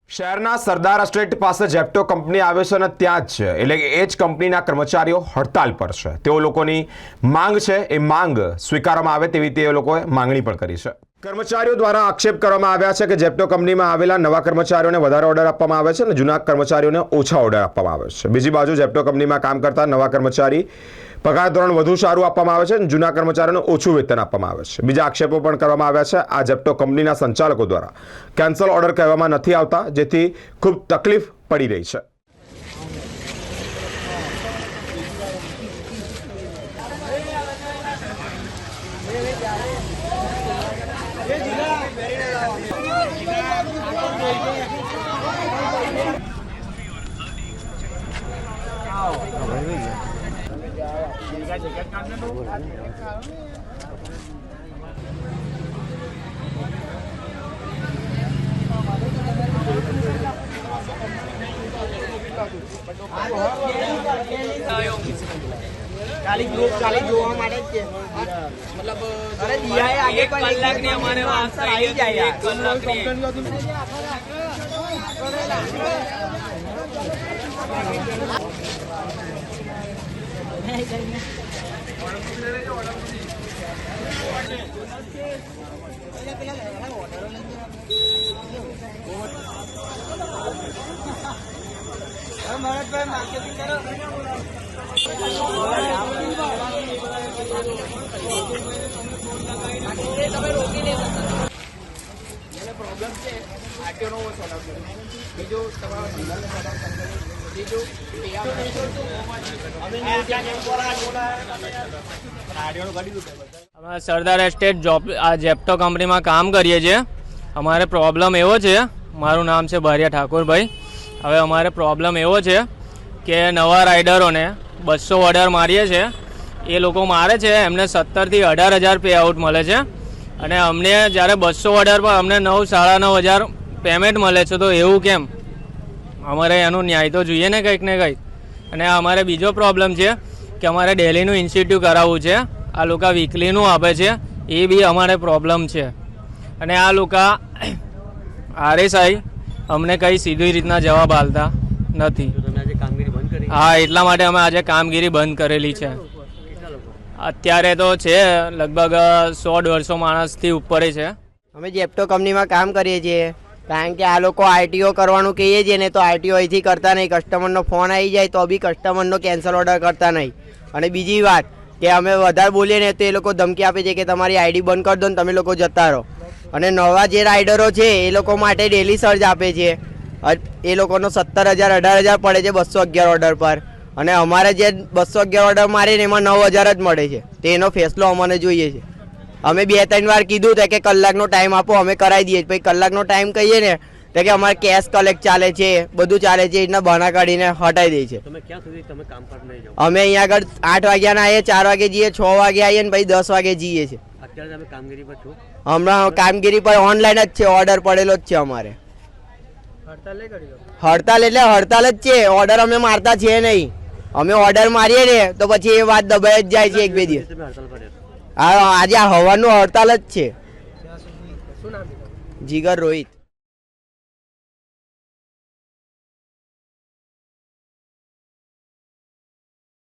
શહેરના સરદાર એસ્ટેટ પાસે zepto company આવે છે અને ત્યાં જ છે એટલે કે એ જ કંપનીના કર્મચારીઓ હડતાલ પર છે। તેઓ લોકોની માંગ છે એ માંગ સ્વીકારવામાં આવે તેવી તે લોકોએ માંગણી પણ કરી છે। કર્મચારીઓ દ્વારા આક્ષેપ કરવામાં આવ્યા છે કે જેપ્ટો કંપનીમાં આવેલા નવા કર્મચારીઓને વધારે ઓર્ડર આપવામાં આવે છે અને જૂના કર્મચારીઓને ઓછા ઓર્ડર આપવામાં આવે છે। બીજી બાજુ જેપ્ટો કંપનીમાં કામ કરતા નવા કર્મચારી પગાર ધોરણ વધુ સારું આપવામાં આવે છે અને જૂના કર્મચારીઓને ઓછું વેતન આપવામાં આવે છે। બીજા આક્ષેપો પણ કરવામાં આવ્યા છે। આ જેપ્ટો કંપનીના સંચાલકો દ્વારા કેન્સલ ઓર્ડર કહેવામાં નથી આવતા, જેથી ખૂબ તકલીફ પડી રહી છે। ખાલી ગ્રુપ ખાલી જોવા માટે જ છે। મતલબ અરે દિયા આગે કોઈ કલાકની અમારે આન્સર આવી જાય યાર। ભરતભાઈ માર્કેટિંગ કરો। તમે રોકી લે પ્રોબ્લેમ છે આરટીઓ નો સોલ્વ કરો। બીજું તમારા બીજું અમે સરદાર એસ્ટેટ આ જેપ્ટો કંપનીમાં કામ કરીએ છીએ। અમારે પ્રોબ્લેમ એવો છે, મારું નામ છે બારિયા ઠાકોરભાઈ। હવે અમારે પ્રોબ્લેમ એવો છે કે નવા રાઇડરોને 200 ઓર્ડર મારીએ છીએ, એ લોકો મારે છે એમને 17,000 થી 18,000 પે આઉટ મળે છે અને અમને જ્યારે 200 ઓર્ડર પર અમને 9,000 પેમેન્ટ મળે છે। તો એવું કેમ? અમારે એનું ન્યાય તો જોઈએ ને કંઈક ને કંઈક। અને અમારે બીજો પ્રોબ્લેમ છે કે અમારે ડેલીનું ઇન્સ્ટિટ્યૂટ કરાવવું છે, આ લોકો વીકલીનું આપે છે, એ બી અમારે પ્રોબ્લેમ છે। અને આ લોકો RSI અમને કંઈ સીધી રીતના જવાબ આપતા નથી। હા, એટલા માટે અમે આજે કામગીરી બંધ કરેલી છે। અત્યારે તો છે લગભગ 100-150 માણસથી ઉપર છે। અમે જેપ્ટો કંપનીમાં કામ કરીએ છીએ, કારણ કે આ લોકો આરટીઓ કરવાનું કહીએ છીએ ને તો આરટીઓ અહીંથી કરતા નહીં। કસ્ટમરનો ફોન આવી જાય તો બી કસ્ટમરનો કેન્સલ ઓર્ડર કરતા નહીં। અને બીજી વાત કે અમે વધારે બોલીએ ને તો એ લોકો ધમકી આપે છે કે તમારી આઈડી બંધ કરી દો ને તમે લોકો જતા રહો। અને નવા જે રાઇડરો છે એ લોકો માટે ડેલી સર્જ આપે છે, એ લોકોનો 17,000-18,000 પડે છે 211 ઓર્ડર પર, અને અમારે જે 211 ઓર્ડર મારે ને એમાં 9,000 જ મળે છે। તો એનો ફેસલો અમને જોઈએ છે। અમે 2-3 વાર કીધું હતું કે કલાકનો ટાઈમ આપો, અમે કરાવી દઈએ। પછી કલાકનો ટાઈમ કહીએ ને તો કે અમારે કેશ કલેક્ટ ચાલે છે, બધું ચાલે છે, એટલા બહાના કાઢીને હટાવી દે છે। અમે અહીંયા આગળ 8 વાગ્યાના આવીએ, 4 વાગે જઈએ, 6 વાગે આવીએ ને પછી 10 વાગે જઈએ છીએ। હમણાં કામગીરી પર ઓનલાઈન જ છે, ઓર્ડર પડેલો જ છે અમારે। હડતાલ એટલે હડતાલ જ છે, ઓર્ડર અમે મારતા છીએ નહીં। અમે ઓર્ડર મારીએ ને તો પછી એ વાત દબાઈ જ જાય છે 1-2 દિવસ। આજે આ હવાનું હડતાલ જ છે। જીગર રોહિત।